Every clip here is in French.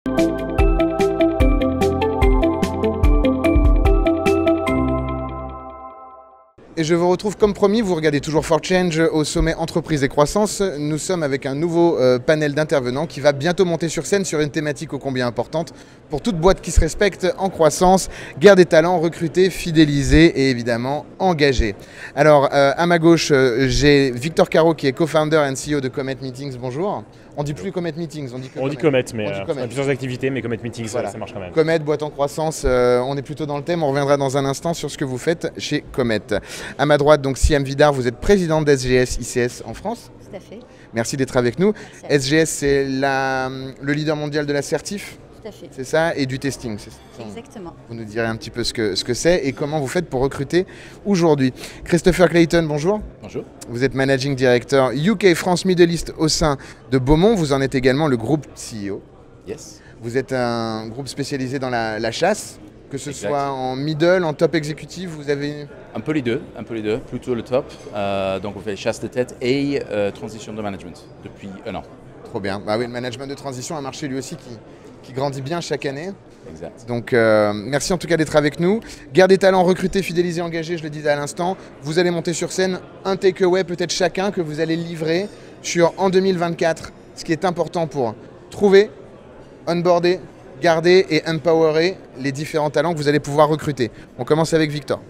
Et je vous retrouve comme promis, vous regardez toujours For Change au sommet Entreprise et Croissance. Nous sommes avec un nouveau panel d'intervenants qui va bientôt monter sur scène sur une thématique ô combien importante pour toute boîte qui se respecte en croissance, guerre des talents, recruter, fidéliser et évidemment engager. Alors à ma gauche, j'ai Victor Caro qui est co-founder and CEO de Comet Meetings. Bonjour. On dit plus Comet Meetings, on dit Comet, mais on a plusieurs activités, mais Comet Meetings, voilà. Ça marche quand même. Comet, boîte en croissance, on est plutôt dans le thème, on reviendra dans un instant sur ce que vous faites chez Comet. À ma droite, donc Siam Vidar, vous êtes présidente d'SGS ICS en France. Tout à fait. Merci d'être avec nous. Merci. SGS, c'est le leader mondial de la certif. Tout à fait. C'est ça, et du testing. Exactement. Vous nous direz un petit peu ce que c'est et comment vous faites pour recruter aujourd'hui. Christopher Clayton, bonjour. Bonjour. Vous êtes Managing Director UK France Middle East au sein de Beaumont. Vous en êtes également le groupe CEO. Yes. Vous êtes un groupe spécialisé dans la chasse, que ce Exact. soit en middle, en top exécutif, vous avez... Un peu les deux, plutôt le top. Donc on fait chasse de tête et transition de management depuis un an. Trop bien. Bah oui, le management de transition, un marché lui aussi qui grandit bien chaque année. Exact. Donc merci en tout cas d'être avec nous. Guerre des talents, recruter, fidéliser, engager, je le disais à l'instant. Vous allez monter sur scène un takeaway peut-être chacun que vous allez livrer sur en 2024, ce qui est important pour trouver, onboarder, garder et empowerer les différents talents que vous allez pouvoir recruter. On commence avec Victor.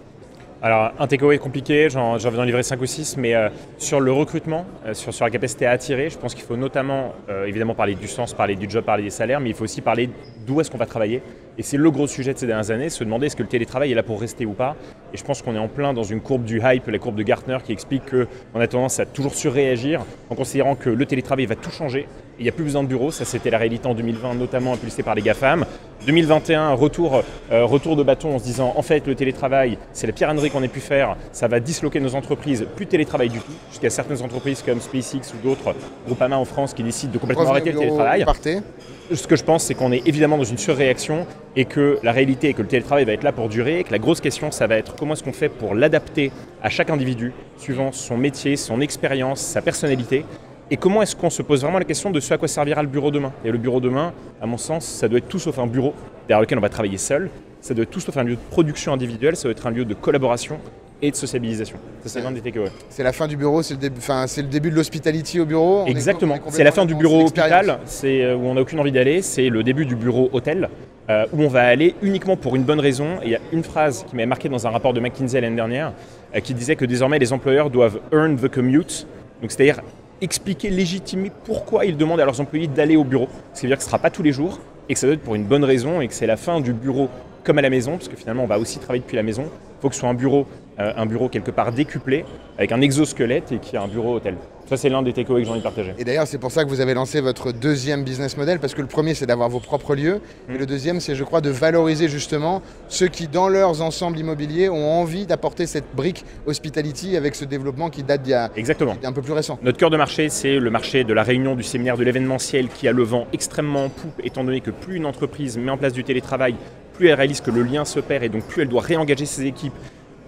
Alors, un takeaway compliqué, j'en vais en livrer 5 ou 6, mais sur le recrutement, sur la capacité à attirer, je pense qu'il faut notamment, évidemment, parler du sens, parler du job, parler des salaires, mais il faut aussi parler d'où est-ce qu'on va travailler. Et c'est le gros sujet de ces dernières années, se demander est-ce que le télétravail est là pour rester ou pas. Et je pense qu'on est en plein dans une courbe du hype, la courbe de Gartner, qui explique qu'on a tendance à toujours surréagir en considérant que le télétravail va tout changer. Il n'y a plus besoin de bureaux, ça c'était la réalité en 2020, notamment impulsée par les GAFAM. 2021, retour de bâton en se disant en fait le télétravail, c'est la pire ânerie qu'on ait pu faire, ça va disloquer nos entreprises, plus de télétravail du tout, jusqu'à certaines entreprises comme SpaceX ou d'autres, Groupama en France, qui décident de complètement arrêter le télétravail. Ce que je pense, c'est qu'on est évidemment dans une surréaction et que la réalité est que le télétravail va être là pour durer et que la grosse question, ça va être comment est-ce qu'on fait pour l'adapter à chaque individu, suivant son métier, son expérience, sa personnalité. Et comment est-ce qu'on se pose vraiment la question de ce à quoi servira le bureau demain? Et le bureau demain, à mon sens, ça doit être tout sauf un bureau derrière lequel on va travailler seul. Ça doit être tout sauf un lieu de production individuelle, ça doit être un lieu de collaboration et de sociabilisation. Ça, c'est l'un des takeaways. C'est la fin du bureau, c'est le début de l'hospitality au bureau. Exactement. C'est la fin du bureau hôpital, c'est où on n'a aucune envie d'aller. C'est le début du bureau hôtel, où on va aller uniquement pour une bonne raison. Et il y a une phrase qui m'avait marqué dans un rapport de McKinsey l'année dernière, qui disait que désormais les employeurs doivent earn the commute, donc c'est-à-dire expliquer, légitimer pourquoi ils demandent à leurs employés d'aller au bureau. Ce qui veut dire que ce ne sera pas tous les jours et que ça doit être pour une bonne raison et que c'est la fin du bureau comme à la maison, parce que finalement on va aussi travailler depuis la maison. Il faut que ce soit un bureau quelque part décuplé, avec un exosquelette et qui a un bureau hôtel. Ça, c'est l'un des takeaways que j'ai envie de partager. Et d'ailleurs, c'est pour ça que vous avez lancé votre deuxième business model, parce que le premier, c'est d'avoir vos propres lieux. Et le deuxième, c'est, je crois, de valoriser justement ceux qui, dans leurs ensembles immobiliers, ont envie d'apporter cette brique hospitality avec ce développement qui date d'il y a un peu plus récent. Notre cœur de marché, c'est le marché de la réunion, du séminaire, de l'événementiel qui a le vent extrêmement en poupe, étant donné que plus une entreprise met en place du télétravail, plus elle réalise que le lien se perd et donc plus elle doit réengager ses équipes.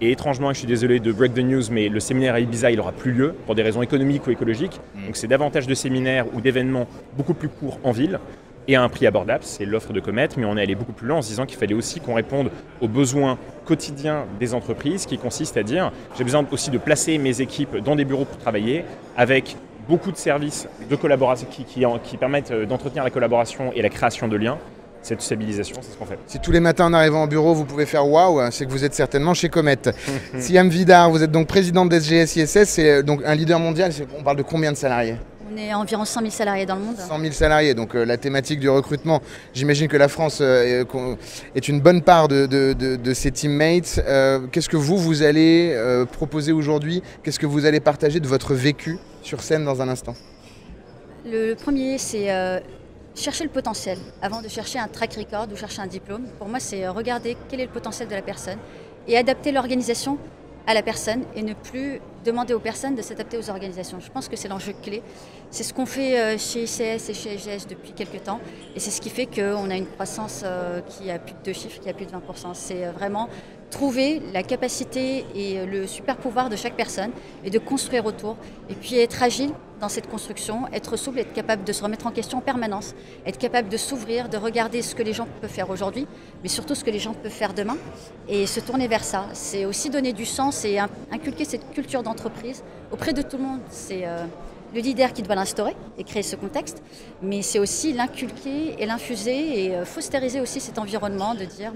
Et étrangement, je suis désolé de break the news, mais le séminaire à Ibiza, il n'aura plus lieu pour des raisons économiques ou écologiques. Donc c'est davantage de séminaires ou d'événements beaucoup plus courts en ville et à un prix abordable, c'est l'offre de Comet, mais on est allé beaucoup plus loin en se disant qu'il fallait aussi qu'on réponde aux besoins quotidiens des entreprises, qui consiste à dire j'ai besoin aussi de placer mes équipes dans des bureaux pour travailler, avec beaucoup de services de collaboration qui permettent d'entretenir la collaboration et la création de liens. Cette stabilisation, c'est ce qu'on fait. Si tous les matins en arrivant au bureau, vous pouvez faire waouh, c'est que vous êtes certainement chez Comet. Siam Vidar, vous êtes donc présidente d'SGS ISS, c'est donc un leader mondial. On parle de combien de salariés? On est environ 100 000 salariés dans le monde. 100 000 salariés, donc la thématique du recrutement, j'imagine que la France est une bonne part de ses teammates. Qu'est-ce que vous allez proposer aujourd'hui? Qu'est-ce que vous allez partager de votre vécu sur scène dans un instant? Le premier, c'est chercher le potentiel avant de chercher un track record ou chercher un diplôme. Pour moi, c'est regarder quel est le potentiel de la personne et adapter l'organisation à la personne et ne plus demander aux personnes de s'adapter aux organisations. Je pense que c'est l'enjeu clé. C'est ce qu'on fait chez ICS et chez SGS depuis quelques temps et c'est ce qui fait qu'on a une croissance qui a plus de 2 chiffres, qui a plus de 20%. C'est vraiment trouver la capacité et le super pouvoir de chaque personne et de construire autour. Et puis être agile dans cette construction, être souple, être capable de se remettre en question en permanence, être capable de s'ouvrir, de regarder ce que les gens peuvent faire aujourd'hui, mais surtout ce que les gens peuvent faire demain et se tourner vers ça. C'est aussi donner du sens et inculquer cette culture d'entreprise auprès de tout le monde. C'est le leader qui doit l'instaurer et créer ce contexte, mais c'est aussi l'inculquer et l'infuser et fausteriser aussi cet environnement de dire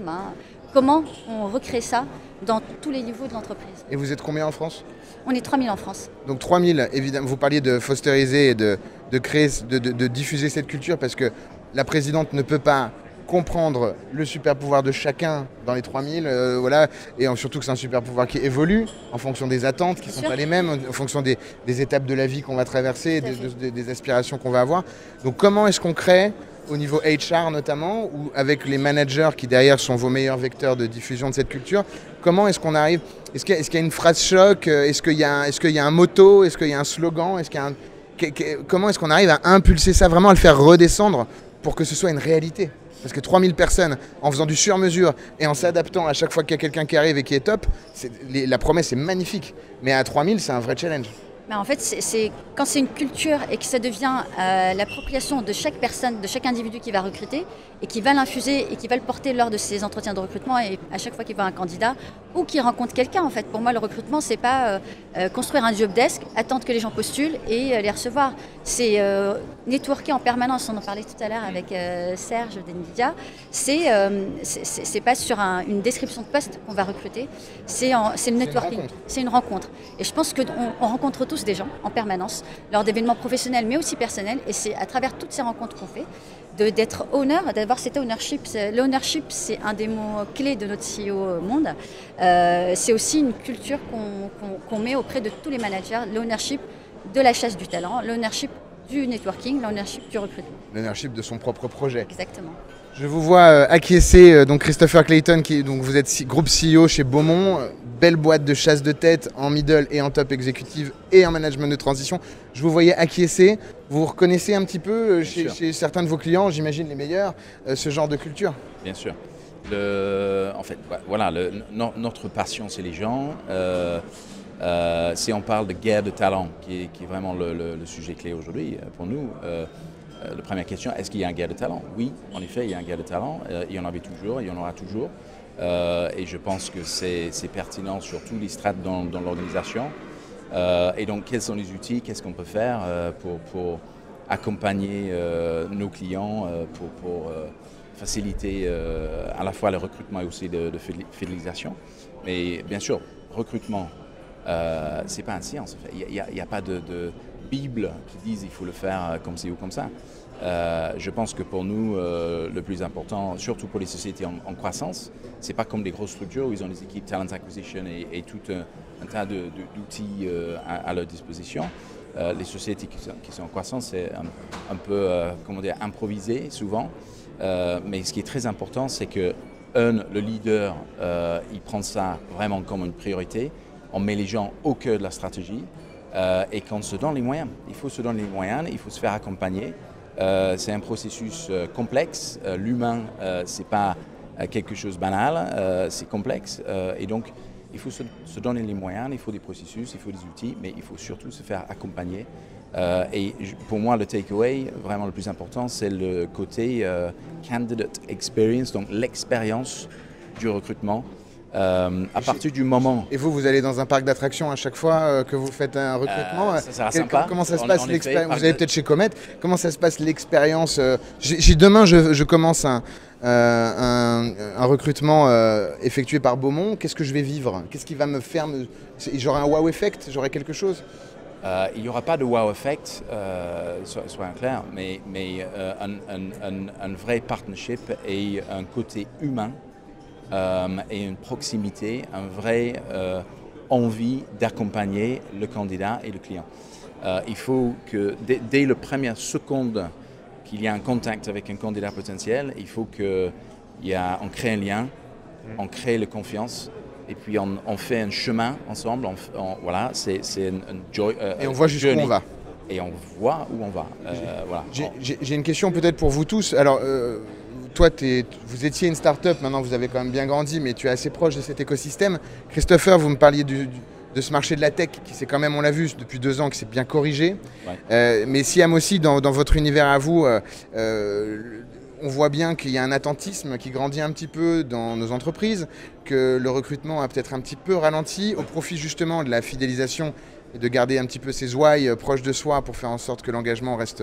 comment on recrée ça dans tous les niveaux de l'entreprise. Et vous êtes combien en France? On est 3000 en France. Donc 3000, évidemment, vous parliez de fosteriser et de créer, de diffuser cette culture parce que la présidente ne peut pas comprendre le super pouvoir de chacun dans les 3000, voilà, et surtout que c'est un super pouvoir qui évolue en fonction des attentes qui ne sont pas les mêmes, en fonction des étapes de la vie qu'on va traverser, des aspirations qu'on va avoir. Donc comment est-ce qu'on crée au niveau HR notamment, ou avec les managers qui derrière sont vos meilleurs vecteurs de diffusion de cette culture, comment est-ce qu'on arrive, est-ce qu'il y a une phrase choc, est-ce qu'il y a un motto, est-ce qu'il y a un slogan, comment est-ce qu'on arrive à impulser ça, vraiment à le faire redescendre pour que ce soit une réalité? Parce que 3000 personnes, en faisant du sur-mesure et en s'adaptant à chaque fois qu'il y a quelqu'un qui arrive et qui est top, la promesse est magnifique. Mais à 3000, c'est un vrai challenge. En fait, quand c'est une culture et que ça devient l'appropriation de chaque personne, de chaque individu qui va recruter et qui va l'infuser et qui va le porter lors de ses entretiens de recrutement et à chaque fois qu'il voit un candidat ou qu'il rencontre quelqu'un. En fait, pour moi, le recrutement, c'est pas construire un job desk, attendre que les gens postulent et les recevoir. C'est networker en permanence. On en parlait tout à l'heure avec Serge d'NVIDIA. C'est pas sur une description de poste qu'on va recruter. C'est le networking. C'est une rencontre. Et je pense qu'on rencontre tous des gens en permanence lors d'événements professionnels mais aussi personnels, et c'est à travers toutes ces rencontres qu'on fait d'être owner, d'avoir cet ownership. L'ownership, c'est un des mots clés de notre CEO monde. C'est aussi une culture qu'on met auprès de tous les managers, l'ownership de la chasse du talent, l'ownership du networking, l'ownership du recrutement. L'ownership de son propre projet. Exactement. Je vous vois acquiescer, donc Christopher Clayton, donc vous êtes groupe CEO chez Beaumont, belle boîte de chasse de tête en middle et en top exécutive et en management de transition. Je vous voyais acquiescer, vous reconnaissez un petit peu chez certains de vos clients, j'imagine les meilleurs, ce genre de culture? Bien sûr. En fait, voilà, notre passion, c'est les gens. Si on parle de guerre de talent, qui est vraiment le sujet clé aujourd'hui pour nous, la première question, est-ce qu'il y a un guerre de talent? Oui, en effet, il y a un guerre de talent. Il y en avait toujours, il y en aura toujours. Et je pense que c'est pertinent sur tous les strates dans l'organisation. Et donc, quels sont les outils? Qu'est-ce qu'on peut faire pour accompagner nos clients, pour faciliter à la fois le recrutement et aussi de fidélisation? Mais bien sûr, recrutement, c'est pas une science. Il n'y a pas de Bible qui disent il faut le faire comme ci ou comme ça. Je pense que pour nous, le plus important, surtout pour les sociétés en croissance, c'est pas comme des grosses structures où ils ont des équipes talent acquisition et tout un tas d'outils à leur disposition. Les sociétés qui sont en croissance, c'est un peu comment dire, improvisé souvent. Mais ce qui est très important, c'est que le leader, il prend ça vraiment comme une priorité. On met les gens au cœur de la stratégie. Et qu'on se donne les moyens. Il faut se donner les moyens, il faut se faire accompagner. C'est un processus complexe. L'humain, c'est pas quelque chose de banal, c'est complexe. Et donc, il faut se donner les moyens, il faut des processus, il faut des outils, mais il faut surtout se faire accompagner. Et pour moi, le takeaway, vraiment le plus important, c'est le côté candidate experience, donc l'expérience du recrutement. À partir du moment... Et vous allez dans un parc d'attractions à chaque fois que vous faites un recrutement. Ça sera sympa. Comment ça se passe l'expérience? Vous allez peut-être chez Comet. Comment ça se passe l'expérience? Demain, je commence un recrutement effectué par Beaumont. Qu'est-ce que je vais vivre? Qu'est-ce qui va me faire J'aurai un wow effect? J'aurai quelque chose? Il n'y aura pas de wow effect, soyons clairs, mais un vrai partnership et un côté humain. Et une proximité, une vraie envie d'accompagner le candidat et le client. Il faut que dès la première seconde qu'il y a un contact avec un candidat potentiel, il faut qu'on crée un lien, on crée la confiance et puis on fait un chemin ensemble. Voilà, c'est une joy. Et on voit jusqu'où on va. Et on voit où on va. Voilà. J'ai une question peut-être pour vous tous. Alors, toi, vous étiez une start-up, maintenant vous avez quand même bien grandi, mais tu es assez proche de cet écosystème. Christopher, vous me parliez de ce marché de la tech qui s'est quand même, on l'a vu depuis 2 ans, qui s'est bien corrigé. Ouais. Mais Siam aussi, dans votre univers à vous, on voit bien qu'il y a un attentisme qui grandit un petit peu dans nos entreprises, que le recrutement a peut-être un petit peu ralenti au profit justement de la fidélisation et de garder un petit peu ses why proches de soi pour faire en sorte que l'engagement reste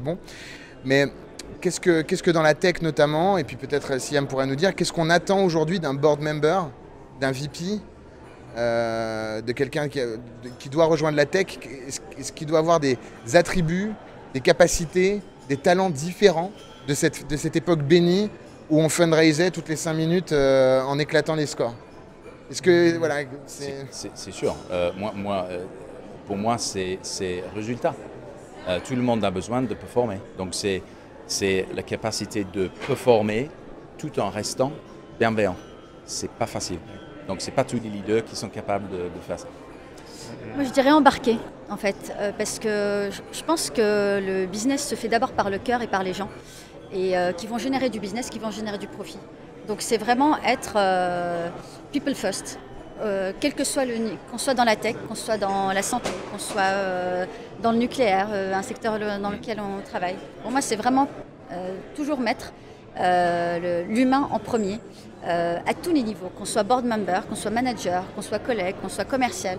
bon. Mais qu'est-ce que dans la tech notamment, et puis peut-être Siam pourra nous dire, qu'est-ce qu'on attend aujourd'hui d'un board member, d'un VP, de quelqu'un qui doit rejoindre la tech? Est-ce qu'il doit avoir des attributs, des capacités, des talents différents de cette époque bénie où on fundraisait toutes les 5 minutes en éclatant les scores? Est-ce que voilà, c'est sûr. Pour moi, c'est résultat. Tout le monde a besoin de performer. Donc c'est la capacité de performer tout en restant bienveillant. C'est pas facile. Donc c'est pas tous les leaders qui sont capables de faire ça. Moi je dirais embarquer en fait, parce que je pense que le business se fait d'abord par le cœur et par les gens, et qui vont générer du business, qui vont générer du profit. Donc c'est vraiment être people first, quel que soit qu'on soit dans la tech, qu'on soit dans la santé, qu'on soit dans le nucléaire, un secteur dans lequel on travaille. Pour moi c'est vraiment toujours mettre l'humain en premier, à tous les niveaux, qu'on soit board member, qu'on soit manager, qu'on soit collègue, qu'on soit commercial.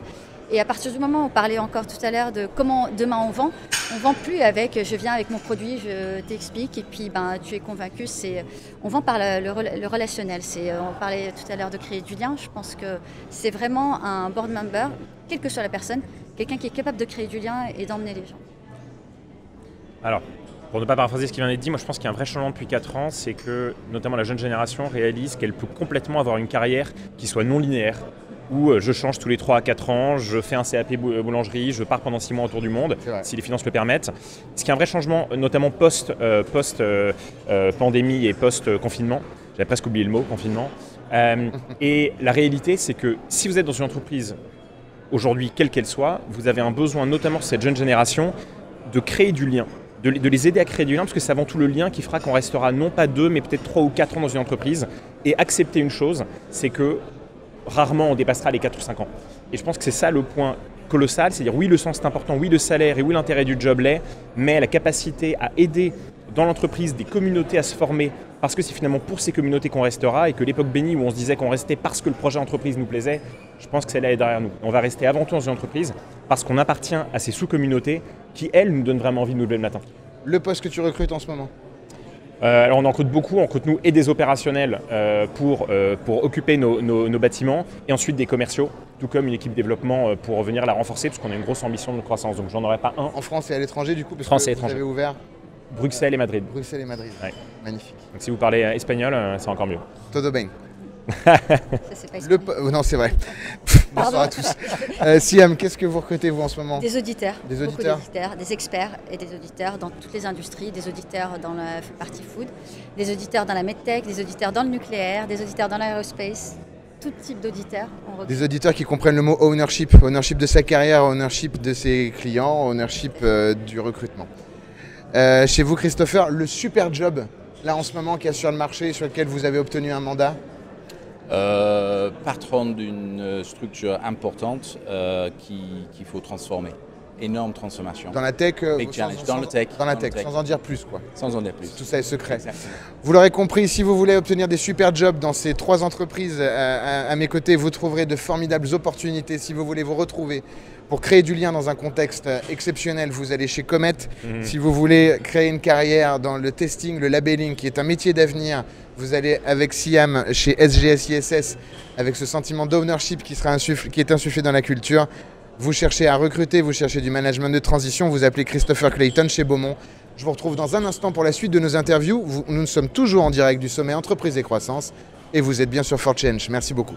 Et à partir du moment où on parlait encore tout à l'heure de comment demain on vend plus avec je viens avec mon produit, je t'explique et puis tu es convaincu. On vend par le relationnel. On parlait tout à l'heure de créer du lien. Je pense que c'est vraiment un board member, quelle que soit la personne, quelqu'un qui est capable de créer du lien et d'emmener les gens. Alors, pour ne pas paraphraser ce qui vient d'être dit, moi je pense qu'il y a un vrai changement depuis 4 ans, c'est que notamment la jeune génération réalise qu'elle peut complètement avoir une carrière qui soit non linéaire, où je change tous les 3 à 4 ans, je fais un CAP boulangerie, je pars pendant 6 mois autour du monde, si les finances le permettent. Ce qui est un vrai changement, notamment post-pandémie et post-confinement. J'avais presque oublié le mot, confinement. Et la réalité, c'est que si vous êtes dans une entreprise, aujourd'hui, quelle qu'elle soit, vous avez un besoin, notamment cette jeune génération, de créer du lien. De les aider à créer du lien, parce que c'est avant tout le lien qui fera qu'on restera non pas 2, mais peut-être 3 ou 4 ans dans une entreprise. Et accepter une chose, c'est que rarement on dépassera les 4 ou 5 ans. Et je pense que c'est ça le point colossal, c'est-à-dire oui le sens est important, oui le salaire et oui l'intérêt du job l'est, mais la capacité à aider dans l'entreprise des communautés à se former, parce que c'est finalement pour ces communautés qu'on restera, et que l'époque bénie où on se disait qu'on restait parce que le projet entreprise nous plaisait, je pense que celle-là est derrière nous. On va rester avant tout dans une entreprise parce qu'on appartient à ces sous-communautés qui, elles, nous donnent vraiment envie de nous lever le matin. Le poste que tu recrutes en ce moment? Alors on en recrute beaucoup, on recrute nous et des opérationnels pour occuper nos bâtiments, et ensuite des commerciaux, tout comme une équipe développement pour venir la renforcer, parce qu'on a une grosse ambition de croissance, donc j'en aurai pas un. En France et à l'étranger du coup, parce France que et vous étranger. avez ouvert Bruxelles et Madrid. Bruxelles et Madrid, ouais. Magnifique. Donc si vous parlez espagnol, c'est encore mieux. Todo bien. Ça, c'est pas non, c'est vrai. Bonsoir à tous. Siam, qu'est-ce que vous recrutez vous en ce moment? Des auditeurs, des des experts et des auditeurs dans toutes les industries, des auditeurs dans la partie food, des auditeurs dans la medtech, des auditeurs dans le nucléaire, des auditeurs dans l'aérospace, tout type d'auditeurs. Des auditeurs qui comprennent le mot ownership, ownership de sa carrière, ownership de ses clients, ownership du recrutement. Chez vous, Christopher, le super job, là en ce moment, qu'il y a sur le marché, sur lequel vous avez obtenu un mandat? Patron d'une structure importante qu'il faut transformer. Énorme transformation. Dans la tech, Big challenge. Dans la tech, sans en dire plus quoi. Sans en dire plus. Tout ça est secret. Exactement. Vous l'aurez compris, si vous voulez obtenir des super jobs dans ces 3 entreprises à mes côtés, vous trouverez de formidables opportunités. Si vous voulez vous retrouver pour créer du lien dans un contexte exceptionnel, vous allez chez Comet. Si vous voulez créer une carrière dans le testing, le labeling, qui est un métier d'avenir, vous allez avec Siam chez SGS ISS, avec ce sentiment d'ownership qui est insufflé dans la culture. Vous cherchez à recruter, vous cherchez du management de transition, vous appelez Christopher Clayton chez Beaumont. Je vous retrouve dans un instant pour la suite de nos interviews. Nous sommes toujours en direct du sommet Entreprise et Croissance et vous êtes bien sur For Change. Merci beaucoup.